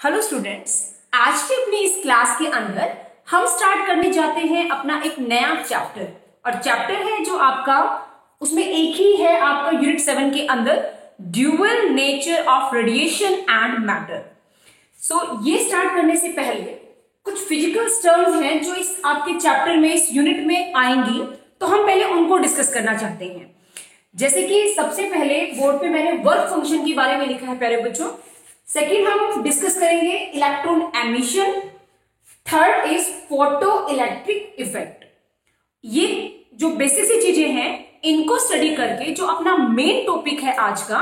Hello students, आज की अपनी इस क्लास के अंदर हम स्टार्ट करने जाते हैं अपना एक नया चैप्टर। और चैप्टर है जो आपका, उसमें एक ही है आपका यूनिट 7 के अंदर, dual nature of radiation and matter. So ये स्टार्ट करने से पहले कुछ फिजिकल टर्म्स हैं जो इस आपके चैप्टर में, इस यूनिट में आएंगी, तो हम पहले उनको डिस्कस करना चाहते हैं। जैसे कि सबसे पहले बोर्ड पे मैंने वर्क फंक्शन के बारे में लिखा है प्यारे बच्चों। सेकेंड हम डिस्कस करेंगे electron emission. Third is photo electric effect. ये जो बेसिक सी चीजें हैं इनको स्टडी करके जो अपना मेन टॉपिक है आज का,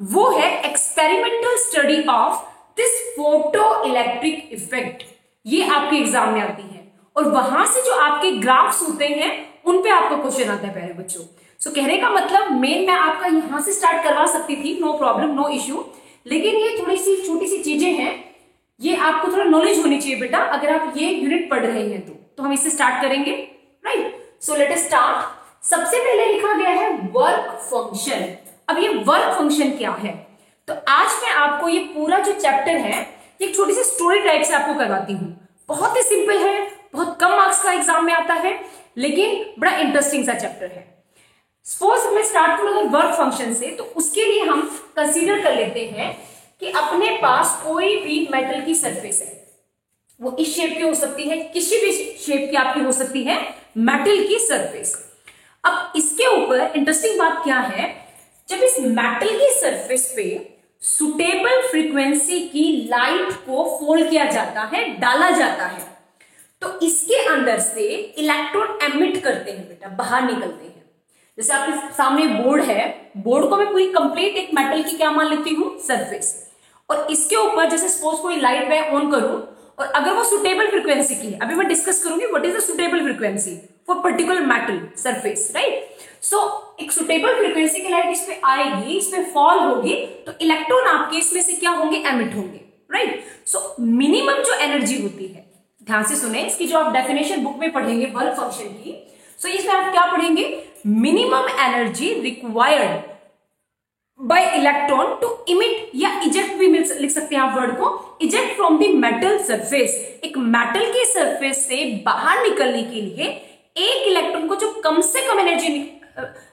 वो है experimental study of this photo electric effect. ये आपके एग्जाम में आती है और वहां से जो आपके ग्राफ्स होते हैं उन पे आपका क्वेश्चन आता है प्यारे बच्चों। सो कहने का मतलब मेन मैं आपका यहां से स्टार्ट करवा सकती थी, नो प्रॉब्लम, नो इश्यू, लेकिन ये थोड़ी सी छोटी सी चीजें हैं, ये आपको थोड़ा नॉलेज होनी चाहिए बेटा अगर आप ये यूनिट पढ़ रहे हैं तो हम इससे स्टार्ट करेंगे, right. So let us start. सबसे पहले लिखा गया है वर्क फंक्शन। अब ये वर्क फंक्शन क्या है, तो आज मैं आपको ये पूरा जो चैप्टर है एक छोटी सी स्टोरी टाइप से आपको करवाती हूँ। बहुत ही सिंपल है, बहुत कम मार्क्स का एग्जाम में आता है, लेकिन बड़ा इंटरेस्टिंग सा चैप्टर है। सपोज मैं स्टार्ट करूंगा वर्क फंक्शन से, तो उसके लिए हम कंसीडर कर लेते हैं कि अपने पास कोई भी मेटल की सरफेस है, वो इस शेप की हो सकती है, किसी भी शेप की आपकी हो सकती है मेटल की सरफेस। अब इसके ऊपर इंटरेस्टिंग बात क्या है, जब इस मेटल की सरफेस पे सुटेबल फ्रीक्वेंसी की लाइट को फोल्ड किया जाता है, डाला जाता है, तो इसके अंदर से इलेक्ट्रॉन एमिट करते हैं बेटा, बाहर निकलते हैं। जैसे आपके सामने बोर्ड है, बोर्ड को मैं पूरी कंप्लीट एक मेटल की क्या मान लेती हूँ, सरफेस, और इसके ऊपर जैसे सपोज कोई लाइट मैं ऑन करूं और अगर वो सुटेबल फ्रीक्वेंसी की है, अभी मैं डिस्कस करूंगी what is the suitable frequency for particular metal surface, right. So एक सुटेबल फ्रीक्वेंसी की लाइट इस पे आएगी, इस पे फॉल होगी, तो इलेक्ट्रॉन आपके इसमें से क्या होंगे, एमिट होंगे, राइट। सो मिनिमम जो एनर्जी होती है, ध्यान से सुने, इसकी जो आप डेफिनेशन बुक में पढ़ेंगे वर्क फंक्शन की, सो इसमें आप क्या पढ़ेंगे, minimum energy required by electron to emit या इजेक्ट भी लिख सकते हैं आप वर्ड को, eject from the metal surface. एक मेटल की सरफेस से बाहर निकलने के लिए एक इलेक्ट्रॉन को जो कम से कम एनर्जी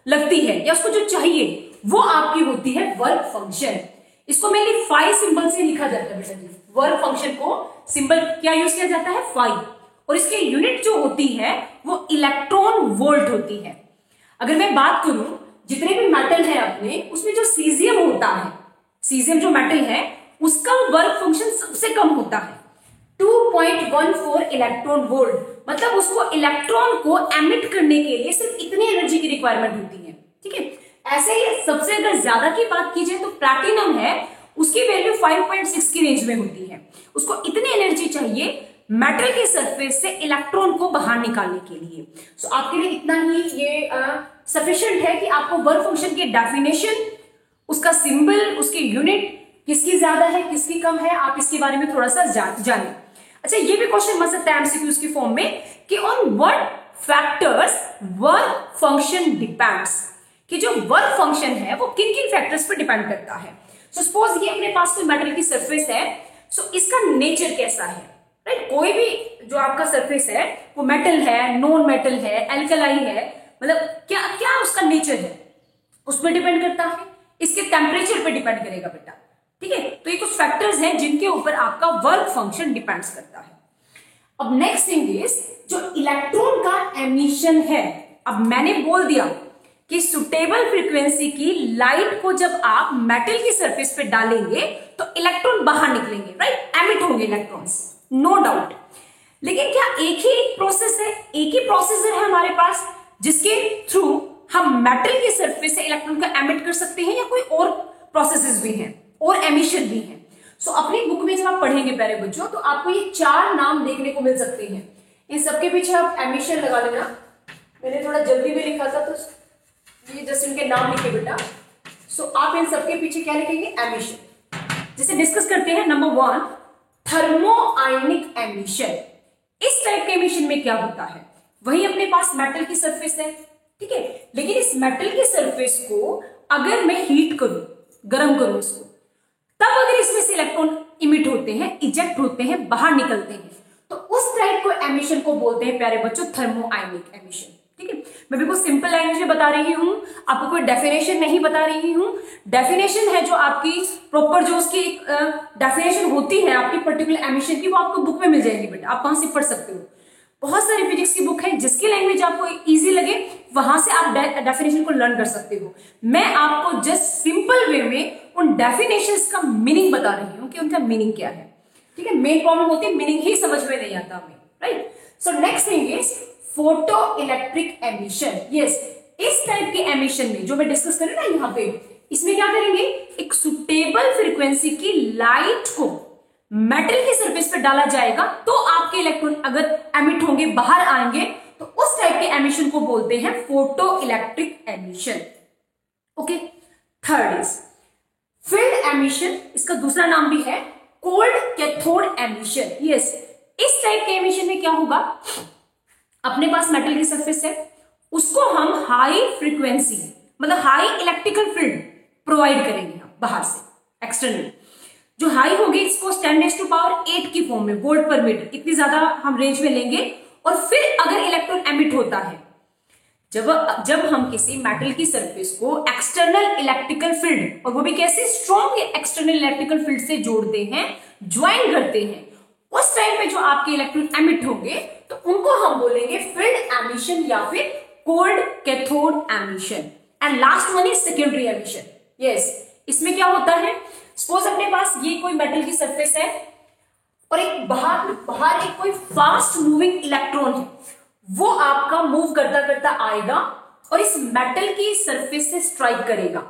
लगती है या उसको जो चाहिए, वो आपकी होती है वर्क फंक्शन। इसको मेनली फाई सिंबल से लिखा जाता है बेटा जी। वर्क फंक्शन को सिंबल क्या यूज किया जाता है, फाई, और इसकी यूनिट जो होती है वो इलेक्ट्रॉन वोल्ट होती है। अगर मैं बात करूं जितने भी मेटल है अपने, उसमें जो सीजियम होता है, सीजियम जो मेटल है उसका वर्क फंक्शन सबसे कम होता है, 2.14 इलेक्ट्रॉन वोल्ट। मतलब उसको इलेक्ट्रॉन को एमिट करने के लिए सिर्फ इतनी एनर्जी की रिक्वायरमेंट होती है, ठीक है। ऐसे ही सबसे अगर ज्यादा की बात की जाए तो प्लैटिनम है, उसकी वैल्यू 5.6 की रेंज में होती है। उसको इतनी एनर्जी चाहिए मेटल के सरफेस से इलेक्ट्रॉन को बाहर निकालने के लिए। सो आपके लिए इतना ही ये सफिशिएंट है कि आपको वर्क फंक्शन की डेफिनेशन, उसका सिंबल, उसकी यूनिट, किसकी ज्यादा है किसकी कम है, आप इसके बारे में थोड़ा सा जाने। अच्छा, ये भी क्वेश्चन बन सकता है एमसीक्यूज की फॉर्म में कि on what factors work function depends, कि जो वर्क फंक्शन है वो किन किन फैक्टर्स पर डिपेंड करता है। सो सपोज ये अपने पास कोई मेटल की सरफेस है, सो इसका नेचर कैसा है, राइट। कोई भी जो आपका सरफेस है वो मेटल है, नॉन मेटल है, एल्कलाई है, मतलब क्या क्या उसका नेचर है उस पर डिपेंड करता है, इसके टेम्परेचर पे डिपेंड करेगा बेटा, ठीक है। तो ये कुछ फैक्टर्स हैं जिनके ऊपर आपका वर्क फंक्शन डिपेंड्स करता है। अब नेक्स्ट थिंग इज जो इलेक्ट्रॉन का एमिशन है। अब मैंने बोल दिया कि सुटेबल फ्रीक्वेंसी की लाइट को जब आप मेटल की सरफेस पे डालेंगे तो इलेक्ट्रॉन बाहर निकलेंगे, राइट, एमिट होंगे इलेक्ट्रॉन्स, नो डाउट। लेकिन क्या एक ही प्रोसेस है, एक ही प्रोसेसर है हमारे पास जिसके थ्रू हम मेटल की सरफेस से इलेक्ट्रॉन को एमिट कर सकते हैं, या कोई और प्रोसेसेस भी हैं और एमिशन भी हैं। सो अपनी बुक में जब आप पढ़ेंगे प्यारे बच्चों, तो आपको ये 4 नाम देखने को मिल सकते हैं। इन सबके पीछे आप एमिशन लगा लेना, मैंने थोड़ा जल्दी में लिखा था तो ये जस्ट इनके नाम लिखे बेटा। सो आप इन सबके पीछे क्या लिखेंगे, एमिशन। जैसे डिस्कस करते हैं, नंबर 1 थर्मो आयनिक एमिशन। इस टाइप के एमिशन में क्या होता है, वही अपने पास मेटल की सरफेस है, ठीक है, लेकिन इस मेटल की सरफेस को अगर मैं हीट करूं, गर्म करूं इसको, तब अगर इसमें से इलेक्ट्रॉन इमिट होते होते हैं, इजेक्ट होते हैं, बाहर निकलते हैं, तो उस टाइप को एमिशन को बोलते हैं प्यारे बच्चों थर्मो आयनिक एमिशन। ठीक है, मैं बिल्कुल सिंपल लैंग्वेज में बता रही हूं, आपको कोई डेफिनेशन नहीं बता रही हूं। डेफिनेशन है जो आपकी प्रॉपर जो उसकी डेफिनेशन होती है आपकी पर्टिकुलर एमिशन की, वो आपको बुक में मिल जाएगी बेटा, आप वहां से पढ़ सकते हो। बहुत सारी फिजिक्स की बुक है, जिसकी लैंग्वेज आपको इजी लगे वहां से आप डेफिनेशन को लर्न कर सकते हो। मैं आपको जस्ट सिंपल वे में उन डेफिनेशंस का मीनिंग बता रही हूं कि उनका मीनिंग क्या है। ठीक है, मेन प्रॉब्लम होती है मीनिंग ही समझ में नहीं आता हमें, right. So next thing is photo electric emission. Yes, इस टाइप के एमिशन में जो मैं डिस्कस कर रही हूँ ना यहाँ पे, इसमें क्या करेंगे, एक सुटेबल फ्रीक्वेंसी की लाइट को मेटल की सरफेस पे डाला जाएगा, तो आपके इलेक्ट्रॉन अगर एमिट होंगे, बाहर आएंगे, तो उस टाइप के एमिशन को बोलते हैं photo electric emission. Okay, third is field emission, इसका दूसरा नाम भी है कोल्ड कैथोड एमिशन। यस, इस टाइप के एमिशन में क्या होगा, अपने पास मेटल की सरफेस है, उसको हम हाई फ्रीक्वेंसी मतलब हाई इलेक्ट्रिकल फील्ड प्रोवाइड करेंगे हम बाहर से एक्सटर्नल, जो हाई होगी इसको 10⁸ की फॉर्म में वोल्ट पर मीटर, इतनी ज्यादा हम रेंज में लेंगे। और फिर अगर इलेक्ट्रॉन एमिट होता है, जब हम किसी मेटल की सरफेस को एक्सटर्नल इलेक्ट्रिकल फील्ड, और वो भी कैसे स्ट्रॉन्ग एक्सटर्नल इलेक्ट्रिकल फील्ड से जोड़ते हैं, ज्वाइन करते हैं, उस टाइम पे जो आपके इलेक्ट्रॉन एमिट होंगे तो उनको हम बोलेंगे फील्ड एमिशन या फिर cold cathode emission. And last one is secondary emission. Yes, इसमें क्या होता है, सपोज अपने पास ये कोई मेटल की सरफेस है और एक बाहर एक कोई फास्ट मूविंग इलेक्ट्रॉन है, वो आपका मूव करता करता आएगा और इस मेटल की सरफेस से स्ट्राइक करेगा,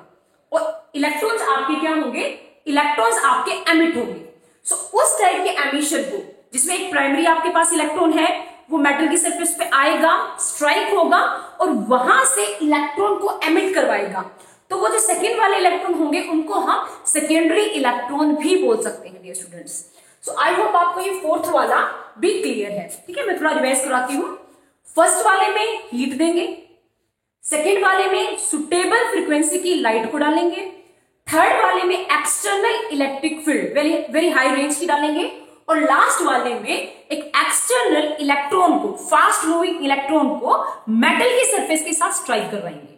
और इलेक्ट्रॉन्स आपके क्या होंगे, इलेक्ट्रॉन्स आपके एमिट होंगे। सो उस टाइप के एमिशन को, जिसमें एक प्राइमरी आपके पास इलेक्ट्रॉन है, वो मेटल की सरफेस पे आएगा, स्ट्राइक होगा और वहां से इलेक्ट्रॉन को एमिट करवाएगा, तो वो जो सेकेंड वाले इलेक्ट्रॉन होंगे उनको हम सेकेंडरी इलेक्ट्रॉन भी बोल सकते हैं dear students. So I hope आपको ये फोर्थ वाला भी क्लियर है। ठीक है, मैं थोड़ा रिवाइज कराती हूँ। फर्स्ट वाले में हीट देंगे, सेकेंड वाले में सुटेबल फ्रीक्वेंसी की लाइट को डालेंगे, थर्ड वाले में external electric field very high range की डालेंगे, और लास्ट वाले में एक एक्सटर्नल इलेक्ट्रॉन को, फास्ट मूविंग इलेक्ट्रॉन को मेटल की सरफेस के साथ स्ट्राइक करवाएंगे।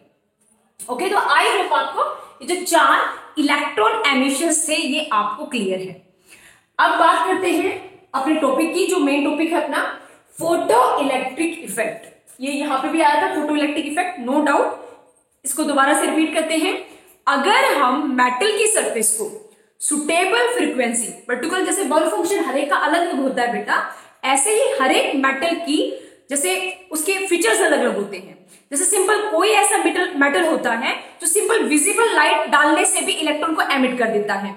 ओके, तो आई होप आपको ये जो 4 इलेक्ट्रॉन एमिशन थे ये आपको क्लियर है। अब बात करते हैं अपने टॉपिक की, जो मेन टॉपिक है अपना फोटो इलेक्ट्रिक इफेक्ट। ये यहां पे भी आया था photo electric effect, no doubt. इसको दोबारा से रिपीट करते हैं। अगर हम मेटल की सरफेस को सुटेबल फ्रीक्वेंसी, पर्टिकुलर जैसे बल्ब फंक्शन हर एक का अलग अलग होता है बेटा, ऐसे ही हर एक मेटल की जैसे उसके फीचर्स अलग अलग होते हैं। जैसे सिंपल कोई ऐसा मेटल होता है जो सिंपल विजिबल लाइट डालने से भी इलेक्ट्रॉन को एमिट कर देता है,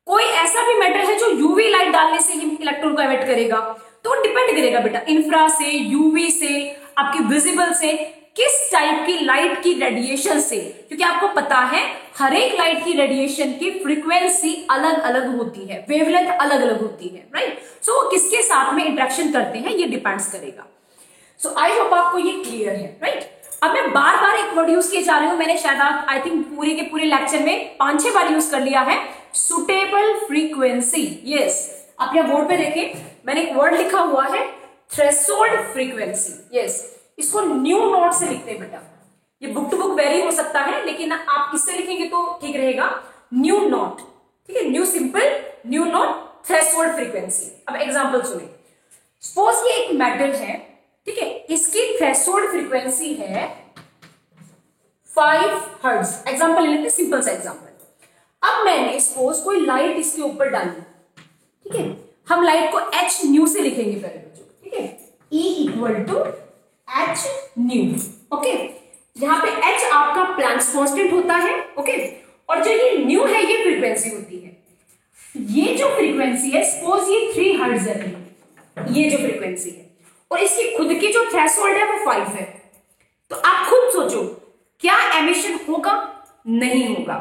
कोई ऐसा भी मेटल है जो यूवी लाइट डालने से ही इलेक्ट्रॉन को एमिट करेगा। तो डिपेंड करेगा बेटा इंफ्रा से, यूवी से, आपकी विजिबल से, किस टाइप की लाइट की रेडिएशन से, क्योंकि आपको पता है हर एक लाइट की रेडिएशन की फ्रीक्वेंसी अलग अलग होती है, वेवलेंथ अलग अलग होती है, राइट। सो किसके साथ में इंटरेक्शन करते हैं ये डिपेंड्स करेगा। सो आई होप आपको ये क्लियर है, राइट। अब मैं बार बार एक वर्ड यूज किए जा रही हूं, मैंने शायद आई थिंक पूरे के पूरे लेक्चर में 5-6 बार यूज कर लिया है, सुटेबल फ्रीक्वेंसी। यस, आप यहाँ बोर्ड पे देखें, मैंने एक वर्ड लिखा हुआ है थ्रेशोल्ड फ्रीक्वेंसी। यस, इसको न्यू नोट से लिखते हैं बेटा, ये बुक टू बुक वेरी हो सकता है, लेकिन आप किससे लिखेंगे तो ठीक रहेगा, न्यू नोट। ठीक है, new simple, new note, threshold frequency. अब एग्जांपल सुने, सपोज ये एक मेटल है, ठीक है, इसकी थ्रेशोल्ड फ्रीक्वेंसी है 5 हर्ट्ज। एग्जांपल ले लेते हैं, सिंपल सा एग्जांपल। अब मैंने सपोज कोई लाइट इसके ऊपर डाली, ठीक है, हम लाइट को एच न्यू से लिखेंगे पहले बच्चों, ठीक है, E = H न्यू। ओके, यहाँ पे H आपका प्लैंक्स कांस्टेंट होता है, ओके, और जो ये न्यू है ये फ्रीक्वेंसी होती है। ये जो फ्रीक्वेंसी है, सपोज ये 3 हर्ट्ज है, ये जो फ्रीक्वेंसी है, और इसकी खुद की जो थ्रेशोल्ड है वो 5 है। तो आप खुद सोचो क्या एमिशन होगा? नहीं होगा,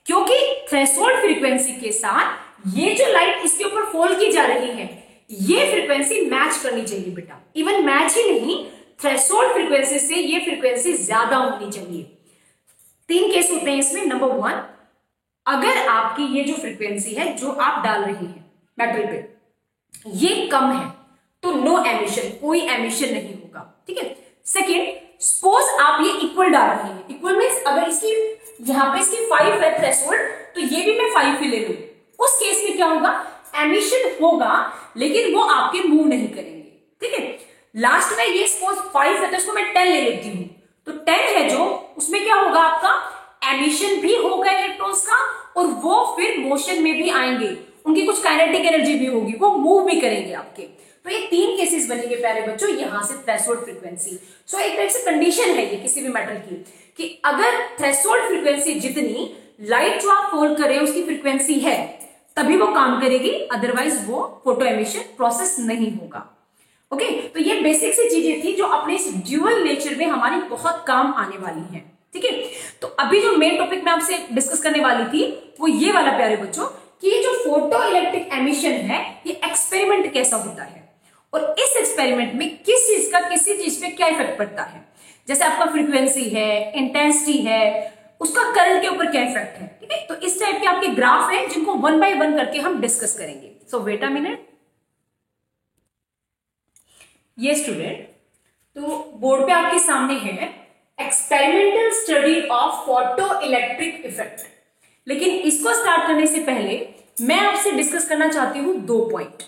क्योंकि थ्रेशोल्ड फ्रीक्वेंसी के साथ ये जो लाइट इसके ऊपर फॉल की जा रही है ये फ्रीक्वेंसी मैच करनी चाहिए बेटा। इवन मैच ही नहीं, थ्रेशोल्ड फ्रीक्वेंसी से ये फ्रीक्वेंसी ज्यादा होनी चाहिए। 3 केस होते हैं इसमें। नंबर 1, अगर आपकी ये जो फ्रीक्वेंसी है जो आप डाल रहे हैं मेटल पे, ये कम है तो नो एमिशन, कोई एमिशन नहीं होगा, ठीक है। सेकेंड, सपोज आप ये इक्वल डाल रहे हैं, इक्वल मींस अगर इसकी यहां पे इसकी 5 है थ्रेशोल्ड, तो ये भी मैं 5 ही ले लूं, उस केस में क्या होगा, एमिशन होगा लेकिन वो आपके मूव नहीं करेंगे, ठीक है। लास्ट में ये सपोज 5 है तो इसको मैं 10 ले लेती हूं, तो 10 है जो, उसमें क्या होगा, आपका एमिशन भी होगा इलेक्ट्रॉन्स का और वो फिर मोशन में भी आएंगे, उनकी कुछ काइनेटिक एनर्जी भी होगी, वो मूव भी करेंगे आपके। तो ये 3 केसेस बनेंगे प्यारे बच्चों यहां से थ्रेशोल्ड फ्रीक्वेंसी। सो एक तरह से कंडीशन है ये किसी भी मेटल की कि अगर थ्रेशोल्ड फ्रीक्वेंसी जितनी लाइट जो आप फोल्ड कर रहे हैं उसकी फ्रीक्वेंसी है तभी वो काम करेगी, अदरवाइज वो फोटो एमिशन प्रोसेस नहीं होगा। ओके, तो ये बेसिक सी चीजें थी जो अपने इस ड्यूअल नेचर में हमारी बहुत काम आने वाली हैं, ठीक है। तो अभी जो मेन टॉपिक मैं आपसे डिस्कस करने वाली थी वो ये वाला प्यारे बच्चों कि ये जो फोटो इलेक्ट्रिक एमिशन है ये एक्सपेरिमेंट कैसा होता है और इस एक्सपेरिमेंट में किस चीज का किसी चीज पे क्या इफेक्ट पड़ता है। जैसे आपका फ्रीक्वेंसी है, इंटेंसिटी है, उसका करंट के ऊपर क्या इफेक्ट है, ठीक है। तो इस टाइप के आपके ग्राफ हैं जिनको 1 बाय 1 करके हम डिस्कस करेंगे। सो वेट अ मिनट। ये स्टूडेंट, तो बोर्ड पे आपके सामने है experimental study of photo electric effect, लेकिन इसको स्टार्ट करने से पहले मैं आपसे डिस्कस करना चाहती हूं 2 पॉइंट।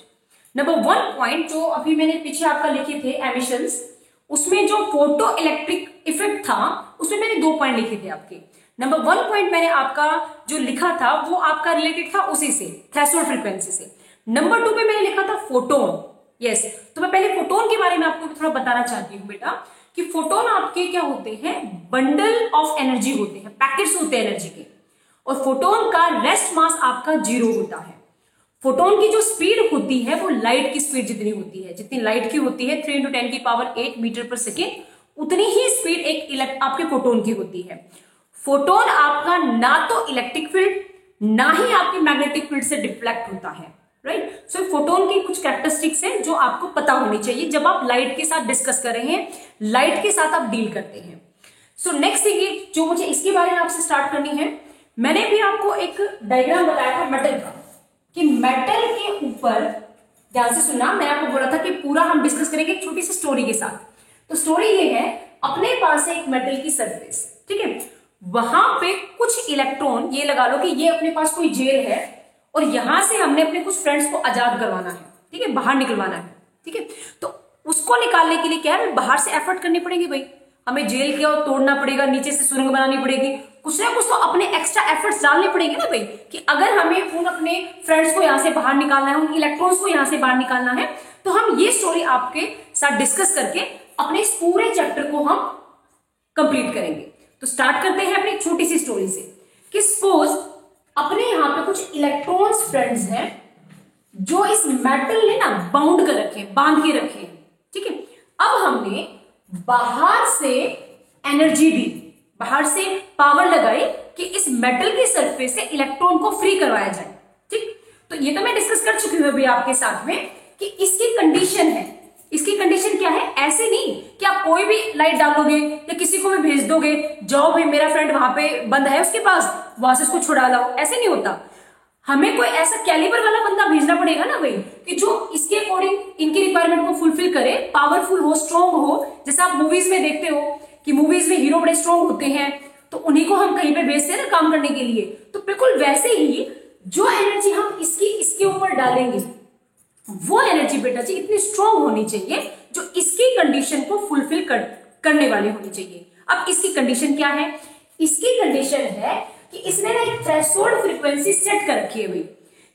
नंबर 1 पॉइंट जो अभी मैंने पीछे आपका लिखे थे एमिशंस, उसमें जो फोटो इलेक्ट्रिक इफेक्ट था उसमें मैंने 2 पॉइंट लिखे थे आपके। नंबर 1 पॉइंट मैंने आपका जो लिखा था वो आपका रिलेटेड था उसी से, थ्रेशोल्ड फ्रीक्वेंसी से। नंबर 2 पे मैंने लिखा था फोटोन। यस, तो मैं पहले फोटोन के बारे में आपको थोड़ा बताना चाहती हूँ बेटा कि फोटोन आपके क्या होते हैं, बंडल ऑफ एनर्जी होते हैं, पैकेट्स होते हैं एनर्जी के, और फोटोन का रेस्ट मास आपका 0 होता है। फोटोन की जो स्पीड होती है वो लाइट की स्पीड जितनी होती है, जितनी लाइट की होती है 3 × 10⁸ मीटर पर सेकेंड, उतनी ही स्पीड एक आपके फोटोन की होती है। फोटोन आपका ना तो इलेक्ट्रिक फील्ड ना ही आपके मैग्नेटिक फील्ड से डिफ्लेक्ट होता है, राइट। सो फोटोन की कुछ कैरेक्टरिस्टिक्स हैं जो आपको पता होनी चाहिए जब आप लाइट के साथ डिस्कस कर रहे हैं, लाइट के साथ आप डील करते हैं। सो नेक्स्ट थिंग जो मुझे इसके बारे में आपसे स्टार्ट करनी है, मैंने भी आपको एक डायग्राम बताया था मेटल का कि मेटल के ऊपर, ध्यान से सुनना, मैंने आपको बोला था कि पूरा हम डिस्कस करेंगे एक छोटी सी स्टोरी के साथ। तो स्टोरी ये है, अपने पास है एक मेटल की सरफेस, ठीक है, वहां पे कुछ इलेक्ट्रॉन, ये लगा लो कि ये अपने पास कोई जेल है और यहां से हमने अपने कुछ फ्रेंड्स को आजाद करवाना है, ठीक है, बाहर निकलवाना है, ठीक है। तो उसको निकालने के लिए क्या है, बाहर से एफर्ट करने पड़ेंगे भाई, हमें जेल क्या तोड़ना पड़ेगा, नीचे से सुरंग बनानी पड़ेगी, कुछ ना कुछ तो अपने एक्स्ट्रा एफर्ट्स डालने पड़ेंगे ना भाई, कि अगर हमें उन अपने फ्रेंड्स को यहां से बाहर निकालना है, उन इलेक्ट्रॉन्स को यहां से बाहर निकालना है, तो हम ये स्टोरी आपके साथ डिस्कस करके अपने इस पूरे चैप्टर को हम कंप्लीट करेंगे। तो स्टार्ट करते हैं अपनी छोटी सी स्टोरी से कि सपोज अपने यहां पे कुछ इलेक्ट्रॉन्स फ्रेंड्स हैं जो इस मेटल ने ना बाउंड कर रखे, बांध के रखे, ठीक है। अब हमने बाहर से एनर्जी दी, बाहर से पावर लगाई कि इस मेटल के सरफेस से इलेक्ट्रॉन को फ्री करवाया जाए, ठीक। तो ये तो मैं डिस्कस कर चुकी हूं अभी आपके साथ में कि इसकी कंडीशन है, इसकी कंडीशन क्या है, ऐसे नहीं कि आप कोई भी लाइट डालोगे या किसी को भी भेज दोगे, जाओ भाई मेरा फ्रेंड वहां पे बंद है उसके पास, वहां से उसको छुड़ा लाओ, ऐसे नहीं होता। हमें कोई ऐसा कैलिबर वाला बंदा भेजना पड़ेगा ना भाई, कि जो इसके अकॉर्डिंग इनकी रिक्वायरमेंट को फुलफिल करे, पावरफुल हो, स्ट्रॉन्ग हो। जैसे आप मूवीज में देखते हो कि मूवीज में हीरो बड़े स्ट्रॉन्ग होते हैं, तो उन्हीं को हम कहीं पे भेजते हैं ना काम करने के लिए। तो बिल्कुल वैसे ही जो एनर्जी हम इसके ऊपर डालेंगे, वो एनर्जी बेटा जी इतनी स्ट्रॉन्ग होनी चाहिए जो इसकी कंडीशन को फुलफिल करने वाली होनी चाहिए। अब इसकी कंडीशन क्या है, इसकी कंडीशन है कि इसने ना एक थ्रेशोल्ड फ्रीक्वेंसी सेट कर रखी है भाई,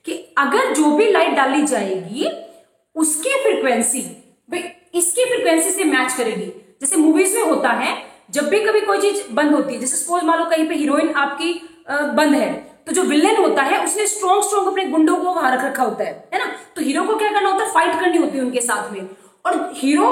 कि अगर जो भी लाइट डाली जाएगी उसकी फ्रीक्वेंसी भाई इसकी फ्रीक्वेंसी से मैच करेगी। जैसे मूवीज में होता है, जब भी कभी कोई चीज बंद होती है, जैसे सपोज मान लो कहीं पे हीरोइन आपकी बंद है, तो जो विलेन होता है उसने स्ट्रॉन्ग अपने गुंडों को वहां रख रखा होता है ना। तो हीरो को क्या करना होता है, फाइट करनी होती है उनके साथ में, और हीरो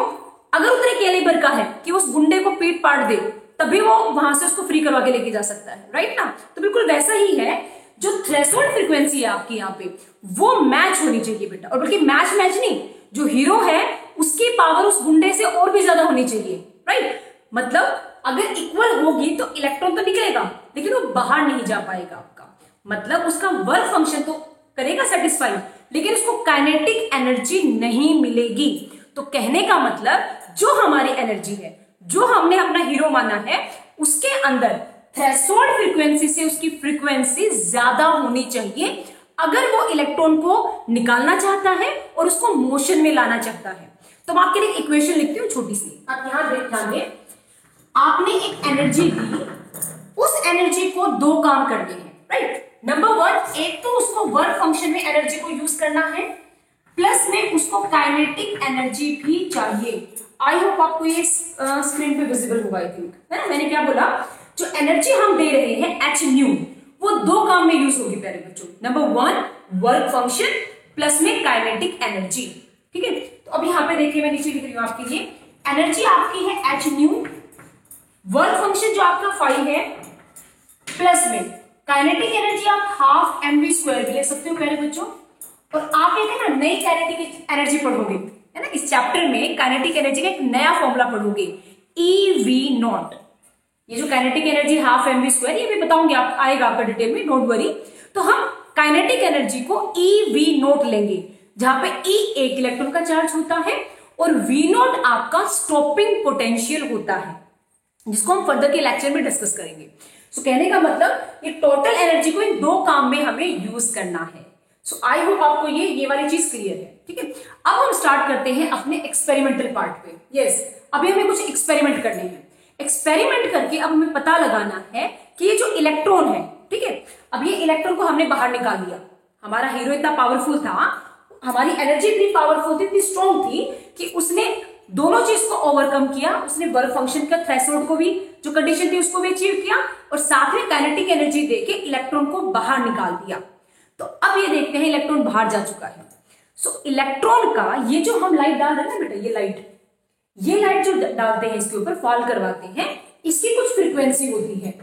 अगर उतने कैलिबर का है कि उस गुंडे को पीट पाट दे, तभी वो वहां से उसको फ्री करवा के लेके जा सकता है, राइट ना। तो बिल्कुल वैसा ही है, जो थ्रेशोल्ड फ्रीक्वेंसी है आपकी यहाँ पे वो मैच होनी चाहिए बेटा, और बल्कि मैच नहीं, जो हीरो है उसकी पावर उस गुंडे से और भी ज्यादा होनी चाहिए, राइट। मतलब अगर इक्वल होगी तो इलेक्ट्रॉन तो निकलेगा लेकिन वो बाहर नहीं जा पाएगा आपका, मतलब उसका वर्क फंक्शन तो करेगा सेटिस्फाई, लेकिन उसको काइनेटिक एनर्जी नहीं मिलेगी। तो कहने का मतलब जो हमारी एनर्जी है, जो हमने अपना हीरो माना है, उसके अंदर थ्रेशोल्ड फ्रीक्वेंसी से उसकी फ्रीक्वेंसी ज्यादा होनी चाहिए अगर वो इलेक्ट्रॉन को निकालना चाहता है और उसको मोशन में लाना चाहता है। तो मैं आपके लिए इक्वेशन लिखती हूँ छोटी सी, आप यहां ध्यान दें। आपने एक एनर्जी दी, उस एनर्जी को दो काम करने हैं, राइट। नंबर वन, एक तो उसको वर्क फंक्शन में एनर्जी को यूज करना है, प्लस में उसको काइनेटिक एनर्जी भी चाहिए। आई होप आपको ये स्क्रीन पे विजिबल होगा, आई थिंक, है ना। मैंने क्या बोला, जो एनर्जी हम दे रहे हैं एच न्यू, वो दो काम में यूज होगी प्यारे बच्चों। Number one, work function, plus में काइनेटिक एनर्जी, ठीक है। तो अब यहाँ पे देखिए, मैं नीचे लिख रही हूँ आपके लिए, एनर्जी आपकी है एच न्यू, वर्क फंक्शन जो आपका 5 है, प्लस में काइनेटिक एनर्जी आप हाफ mv² भी ले सकते हो प्यारे बच्चों। और आप एक है ना नई काइनेटिक एनर्जी पढ़ोगे, है ना, इस चैप्टर में काइनेटिक एनर्जी का एक नया फॉर्मूला पढ़ोगे, EV0। ये जो काइनेटिक एनर्जी हाफ mv², ये भी बताऊंगी, आप आएगा आपका डिटेल में, डोंट वरी। तो हम काइनेटिक एनर्जी को EV0 लेंगे, जहां पे E एक इलेक्ट्रॉन का चार्ज होता है और V0 आपका स्टॉपिंग पोटेंशियल होता है, जिसको हम फर्दर के लेक्चर में डिस्कस करेंगे। सो कहने का मतलब ये टोटल एनर्जी को इन दो काम में हमें यूज करना है। सो आई होप आपको ये वाली चीज क्लियर है, ठीक है। अब हम स्टार्ट करते हैं अपने एक्सपेरिमेंटल पार्ट पे। यस, अभी हमें कुछ एक्सपेरिमेंट करने हैं। एक्सपेरिमेंट करके अब हमें पता लगाना है कि ये जो इलेक्ट्रॉन है, ठीक है, अब ये इलेक्ट्रॉन को हमने बाहर निकाल दिया। हमारा हीरो इतना पावरफुल था, हमारी एनर्जी इतनी पावरफुल थी, इतनी स्ट्रॉन्ग थी कि उसने दोनों चीज को ओवरकम किया। उसने वर्क फंक्शन का थ्रेशोल्ड को भी, जो कंडीशन थी, उसको भी अचीव किया और साथ में काइनेटिक एनर्जी देके इलेक्ट्रॉन को बाहर निकाल दिया। तो अब ये देखते हैं, इलेक्ट्रॉन बाहर जा चुका है। सो इलेक्ट्रॉन का ये जो हम लाइट डाल रहे हैं ना बेटा, ये लाइट जो डालते हैं इसके ऊपर, फॉल करवाते हैं, इसकी कुछ फ्रीक्वेंसी होती है,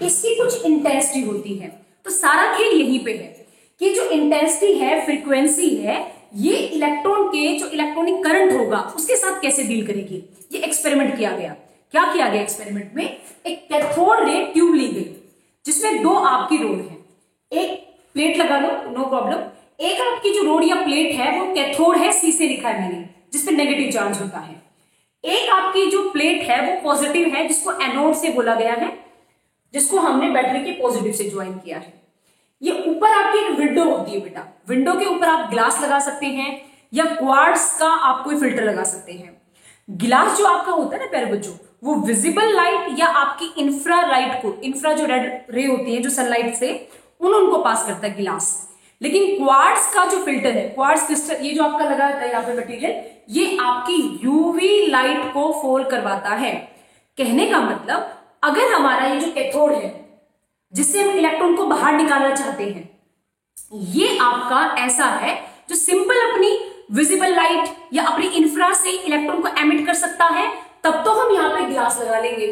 इसकी कुछ इंटेंसिटी होती है। तो सारा खेल यहीं पे है कि जो इंटेंसिटी है, फ्रीक्वेंसी है, ये इलेक्ट्रॉन के जो इलेक्ट्रॉनिक करंट होगा उसके साथ कैसे डील करेगी। ये एक्सपेरिमेंट किया गया। क्या किया गया एक्सपेरिमेंट में, एक कैथोड रे ट्यूब ली गई जिसमें दो आपकी रोड है, एक प्लेट लगा लो, नो प्रॉब्लम। एक आपकी जो रोड या प्लेट है वो कैथोड है, सी से लिखा है मैंने, जिसपे नेगेटिव चार्ज होता है। एक आपकी जो प्लेट है वो पॉजिटिव है, जिसको एनोड से बोला गया है, जिसको हमने बैटरी के पॉजिटिव से ज्वाइन किया है। ये ऊपर आपकी एक विंडो होती है बेटा, विंडो के ऊपर आप ग्लास लगा सकते हैं या क्वार्ट्ज का आप कोई फिल्टर लगा सकते हैं। गिलास जो आपका होता है ना प्यारे बच्चों, वो विजिबल लाइट या आपकी इंफ्रा लाइट को, इंफ्रा जो रेड रे होती है जो सनलाइट से, उनको पास करता है गिलास। लेकिन क्वार्ट्ज का जो फिल्टर है, क्वार्ट्ज क्रिस्टल, ये जो आपका लगा है यहाँ पे मटेरियल, ये आपकी यूवी लाइट को फॉल करवाता है। कहने का मतलब अगर हमारा ये जो कैथोड है जिससे हम इलेक्ट्रॉन को बाहर निकालना चाहते हैं, ये आपका ऐसा है जो सिंपल अपनी विजिबल लाइट या अपनी इंफ्रा से इलेक्ट्रॉन को एमिट कर सकता है, तब तो हम यहाँ पे ग्लास लगा लेंगे।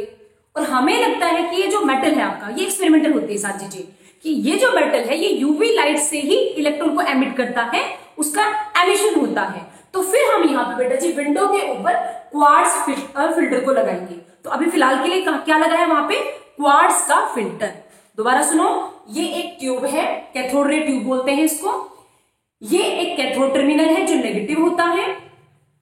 और हमें लगता है कि ये जो मेटल है आपका, ये एक्सपेरिमेंटल होती है साथ चीजें, कि ये जो मेटल है ये यूवी लाइट से ही इलेक्ट्रॉन को एमिट करता है, उसका एमिशन होता है। तो फिर हम यहाँ पे बेटा जी विंडो के ऊपर क्वार्ट्ज फिल्टर को लगाएंगे। तो अभी फिलहाल के लिए क्या लगा है वहां पे, क्वार्ट्ज का फिल्टर। दोबारा सुनो, ये एक ट्यूब है, कैथोड रे ट्यूब बोलते हैं इसको। ये एक कैथोड टर्मिनल है जो नेगेटिव होता है,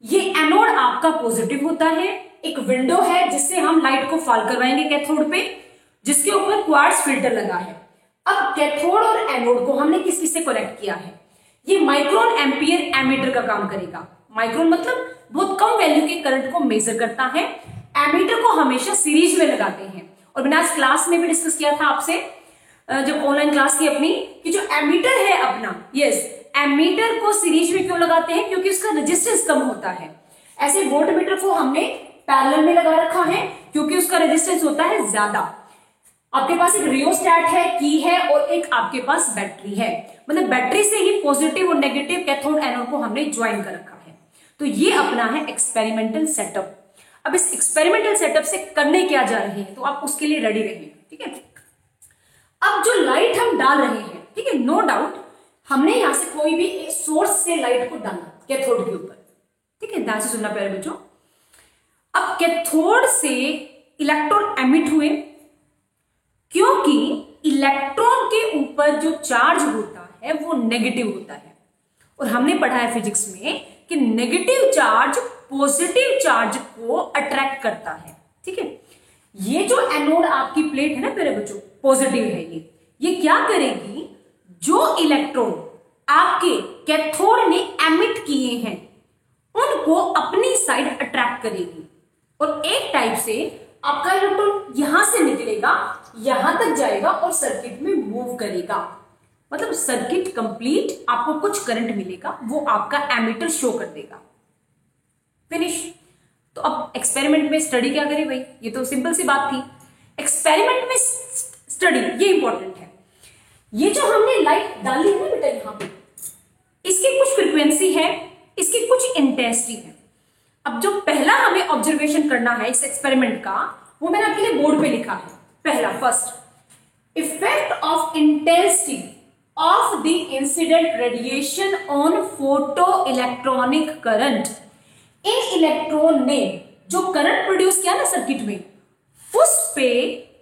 ये एनोड आपका पॉजिटिव होता है। एक विंडो है जिससे हम लाइट को फॉल करवाएंगे कैथोड पे, जिसके ऊपर क्वार्ट्ज फिल्टर लगा है। अब कैथोड और एनोड को हमने किस किस से कनेक्ट किया है, ये माइक्रोन एम्पियर एमीटर का काम करेगा। माइक्रोन मतलब बहुत कम वैल्यू के करंट को मेजर करता है। एमीटर को हमेशा सीरीज में लगाते हैं, और मैंने आज क्लास में भी डिस्कस किया था आपसे जब ऑनलाइन क्लास की अपनी, कि जो एमीटर है अपना, यस, एमीटर को सीरीज में क्यों लगाते हैं, क्योंकि उसका रेजिस्टेंस कम होता है। ऐसे वोल्टमीटर को हमने पैरेलल में लगा रखा है क्योंकि उसका रेजिस्टेंस होता है ज्यादा। आपके पास एक रियोस्टैट है, की है, और एक आपके पास बैटरी है, मतलब बैटरी से ही पॉजिटिव और नेगेटिव कैथोड एनोड को हमने ज्वाइन कर रखा है। तो ये अपना है एक्सपेरिमेंटल सेटअप। अब इस एक्सपेरिमेंटल सेटअप से करने क्या जा रहे हैं, तो आप उसके लिए रेडी रहिए, ठीक है। अब जो लाइट हम डाल रहे हैं, ठीक है, नो डाउट हमने यहां से कोई भी एक सोर्स से लाइट को डाला कैथोड के ऊपर, ठीक है, ध्यान से सुनना प्यारे बच्चों। अब कैथोड से इलेक्ट्रॉन एमिट हुए, क्योंकि इलेक्ट्रॉन के ऊपर जो चार्ज होता है वो नेगेटिव होता है, और हमने पढ़ा है फिजिक्स में कि नेगेटिव चार्ज पॉजिटिव चार्ज को अट्रैक्ट करता है। ठीक है, ये जो एनोड आपकी प्लेट है ना मेरे बच्चों, पॉजिटिव है ये क्या करेगी, जो इलेक्ट्रॉन आपके कैथोड ने एमिट किए हैं उनको अपनी साइड अट्रैक्ट करेगी, और एक टाइप से आपका इलेक्ट्रॉन यहां से निकलेगा, यहां तक जाएगा और सर्किट में मूव करेगा। मतलब सर्किट कंप्लीट, आपको कुछ करंट मिलेगा, वो आपका एमीटर शो कर देगा। फिनिश। तो अब एक्सपेरिमेंट में स्टडी क्या करें भाई, ये तो सिंपल सी बात थी। एक्सपेरिमेंट में स्टडी ये इंपॉर्टेंट है। ये जो हमने लाइट डाली है ना बेटा यहां पे, इसकी कुछ फ्रीक्वेंसी है, इसकी कुछ इंटेंसिटी है। अब जो पहला हमें ऑब्जर्वेशन करना है इस एक्सपेरिमेंट का, वो मैंने आपके लिए बोर्ड पे लिखा है। पहला, first, effect of intensity of the incident radiation on photo electronic current. In electron ने जो करंट प्रोड्यूस किया ना सर्किट में, उस पे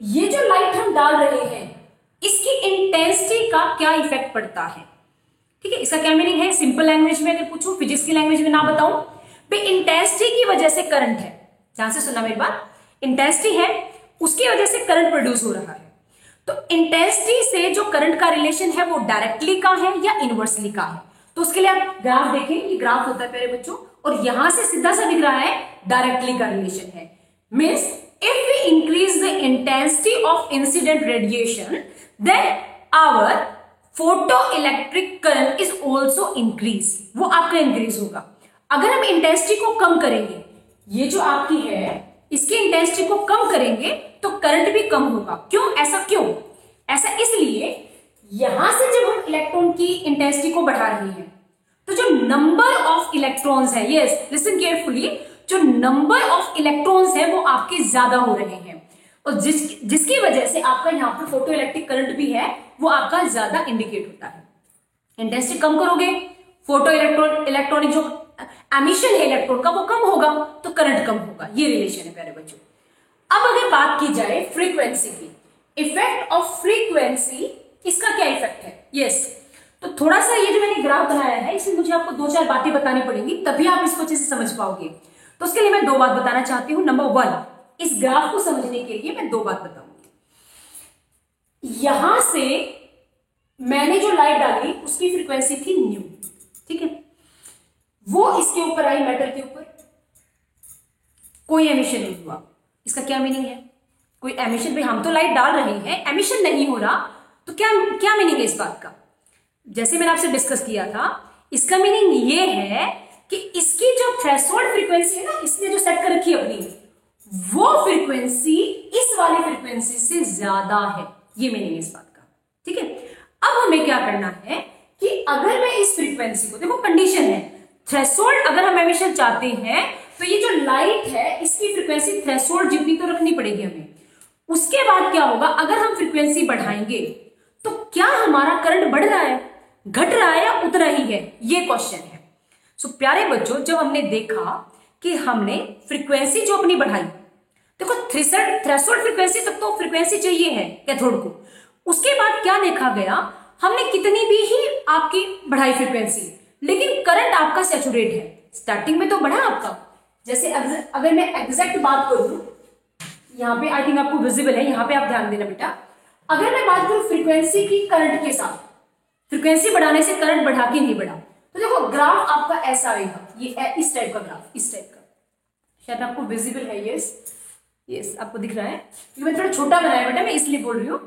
ये जो लाइट हम डाल रहे हैं इसकी इंटेंसिटी का क्या इफेक्ट पड़ता है। ठीक है, इसका क्या मीनिंग है, सिंपल लैंग्वेज में अगर पूछूं, फिजिक्स की लैंग्वेज में ना बताऊं, भाई इंटेंसिटी की वजह से करंट है, ध्यान से सुनना मेरी बात, इंटेंसिटी है उसकी वजह से करंट प्रोड्यूस हो रहा है। तो इंटेंसिटी से जो करंट का रिलेशन है वो डायरेक्टली का है या इनवर्सली का है। तो उसके लिए आप ग्राफ देखें, ये ग्राफ होता है प्यारे बच्चों, और यहां से सीधा सा दिख रहा है डायरेक्टली का रिलेशन है। Means if we increase the intensity of incident radiation then our photo electric current is also increase, वो आपका इंक्रीज होगा। अगर हम इंटेंसिटी को कम करेंगे, ये जो आपकी है इसकी इंटेंसिटी को कम करेंगे तो करंट भी कम होगा। क्यों ऐसा, क्यों ऐसा, इसलिए यहां से जब हम इलेक्ट्रॉन की इंटेंसिटी को बढ़ा रहे हैं तो जो नंबर ऑफ इलेक्ट्रॉन्स है, यस लिसन केयरफुली, जो नंबर ऑफ इलेक्ट्रॉन्स है वो आपके ज्यादा हो रहे हैं, और जिसकी वजह से आपका यहाँ पे फोटो इलेक्ट्रिक करंट भी है वो आपका ज्यादा इंडिकेट होता है। इंटेंसिटी कम करोगे, फोटो इलेक्ट्रॉनिक जो एमिशन है इलेक्ट्रॉन का वो कम होगा तो करंट कम होगा। ये रिलेशन है प्यारे बच्चों। अब अगर बात की जाए फ्रीक्वेंसी की, इफेक्ट ऑफ फ्रीक्वेंसी, इसका क्या इफेक्ट है, यस तो थोड़ा सा ये जो मैंने ग्राफ बनाया है इसमें मुझे आपको 2-4 बातें बतानी पड़ेंगी, तभी आप इसको अच्छे से समझ पाओगे। तो उसके लिए मैं 2 बात बताना चाहती हूं। नंबर 1, इस ग्राफ को समझने के लिए मैं 2 बात बताऊंगी। यहां से मैंने जो लाइट डाली उसकी फ्रीक्वेंसी थी न्यू, ठीक है, वो इसके ऊपर आई, मेटल के ऊपर, कोई एमिशन नहीं हुआ। इसका क्या मीनिंग है, कोई एमिशन, भाई हम तो लाइट डाल रहे हैं, एमिशन नहीं हो रहा, तो क्या मीनिंग है इस बात का। जैसे मैंने आपसे डिस्कस किया था, इसका मीनिंग ये है कि इसकी जो थ्रेशोल्ड फ्रीक्वेंसी है ना, इसने जो सेट कर रखी है अपनी, वो फ्रीक्वेंसी इस वाली फ्रीक्वेंसी से ज्यादा है, ये मीनिंग है इस बात का। ठीक है, अब हमें क्या करना है कि अगर मैं इस फ्रीक्वेंसी को, देखो कंडीशन है, थ्रेशोल्ड अगर हम एमिशन चाहते हैं तो ये जो लाइट है इसकी फ्रीक्वेंसी थ्रेशोल्ड जितनी तो रखनी पड़ेगी हमें। उसके बाद क्या होगा, अगर हम फ्रीक्वेंसी बढ़ाएंगे तो क्या हमारा करंट बढ़ रहा है, घट रहा है या उतर ही है, ये क्वेश्चन है। सो प्यारे बच्चों, जब हमने देखा कि हमने फ्रीक्वेंसी जो अपनी बढ़ाई, देखो थ्रेशोल्ड फ्रीक्वेंसी तक तो फ्रीक्वेंसी चाहिए है कैथोड को, उसके बाद क्या देखा गया, हमने कितनी भी ही आपकी बढ़ाई फ्रीक्वेंसी, लेकिन करंट आपका सैचुरेट है। स्टार्टिंग में तो बढ़ा आपका, जैसे अगर मैं एग्जैक्ट बात करूं, यहाँ पे आई थिंक आपको विजिबल है, यहाँ पे आप ध्यान देना बेटा, अगर मैं बात करूं फ्रीक्वेंसी की करंट के साथ, फ्रीक्वेंसी बढ़ाने से करंट बढ़ा के नहीं बढ़ा, तो देखो ग्राफ आपका ऐसा आएगा, ये इस टाइप का ग्राफ, इस टाइप का, शायद आपको विजिबल है, यस आपको दिख रहा है, क्योंकि मैं थोड़ा छोटा बनाया बेटा, मैं इसलिए बोल रही हूं।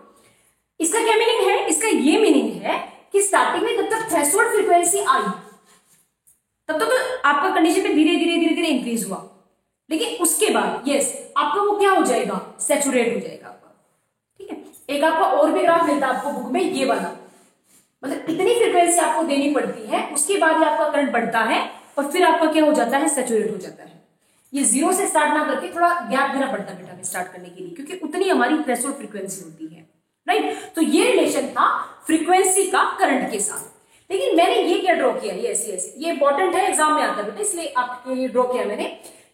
इसका क्या मीनिंग है, इसका ये मीनिंग है कि स्टार्टिंग में जब तक थ्रेशोल्ड फ्रीक्वेंसी आई तब तक तो आपका कंडीशन में धीरे धीरे इंक्रीज हुआ, लेकिन उसके बाद यस आपका वो क्या हो जाएगा, सैचुरेट हो जाएगा आपका। ठीक है, एक आपका और भी ग्राफ मिलता है आपको बुक में, ये वाला, मतलब इतनी फ्रीक्वेंसी आपको देनी पड़ती है, उसके बाद ही आपका करंट बढ़ता है और फिर आपका क्या हो जाता है, सैचुरेट हो जाता है। ये 0 से स्टार्ट ना करके थोड़ा गैप देना पड़ता है बेटा स्टार्ट करने के लिए, क्योंकि उतनी हमारी थ्रेशोल्ड फ्रीक्वेंसी होती है, राइट। तो ये रिलेशन था फ्रीक्वेंसी का करंट के साथ। लेकिन मैंने ये क्या ड्रॉ किया, यस ये इंपॉर्टेंट है, एग्जाम में आता है बेटा, इसलिए आपके लिए ड्रॉ किया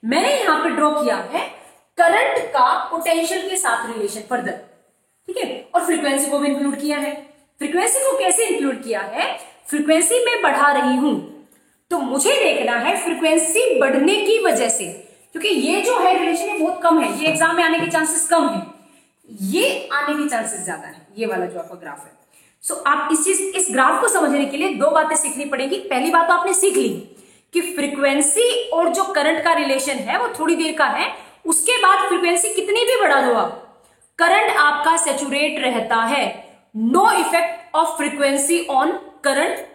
मैंने यहाँ पे ड्रॉ किया है करंट का पोटेंशियल के साथ रिलेशन फर्दर, ठीक है, और फ्रीक्वेंसी को भी इंक्लूड किया है। फ्रीक्वेंसी को कैसे इंक्लूड किया है, फ्रीक्वेंसी में बढ़ा रही हूं, तो मुझे देखना है फ्रीक्वेंसी बढ़ने की वजह से, क्योंकि ये जो है रिलेशन ये बहुत कम है, ये एग्जाम में आने के चांसेस कम है, ये आने के चांसेस ज्यादा है, ये वाला जो आपका ग्राफ है। सो आप इस ग्राफ को समझने के लिए दो बातें सीखनी पड़ेगी। पहली बात तो आपने सीख ली कि फ्रीक्वेंसी और जो करंट का रिलेशन है वो थोड़ी देर का है, उसके बाद फ्रीक्वेंसी कितनी भी बढ़ा दो आप, करंट आपका सैचुरेट रहता है। No effect of frequency on current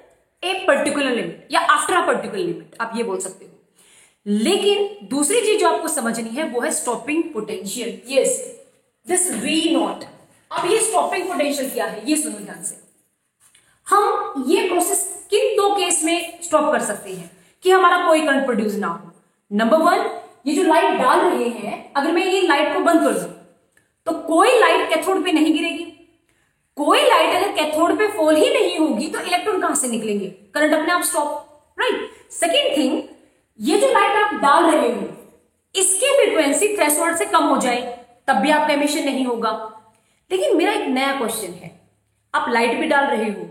a particular limit या आफ्टर अ पर्टिकुलर लिमिट, आप ये बोल सकते हो। लेकिन दूसरी चीज जो आपको समझनी है वो है stopping potential. Yes, this V naught. अब ये स्टॉपिंग पोटेंशियल क्या है ये सुनो ध्यान से। हम ये प्रोसेस किन दो केस में स्टॉप कर सकते हैं कि हमारा कोई करंट प्रोड्यूस ना हो। नंबर वन, ये जो लाइट डाल रहे हैं, अगर मैं ये लाइट को बंद कर दूं तो कोई लाइट कैथोड पे नहीं गिरेगी। कोई लाइट अगर कैथोड पे फॉल ही नहीं होगी तो इलेक्ट्रॉन कहां से निकलेंगे, करंट अपने आप स्टॉप, राइट। सेकेंड थिंग, ये जो लाइट आप डाल रहे हो इसकी फ्रीक्वेंसी थ्रेशोल्ड से कम हो जाए तब भी आपका एमिशन नहीं होगा। लेकिन मेरा एक नया क्वेश्चन है, आप लाइट भी डाल रहे हो,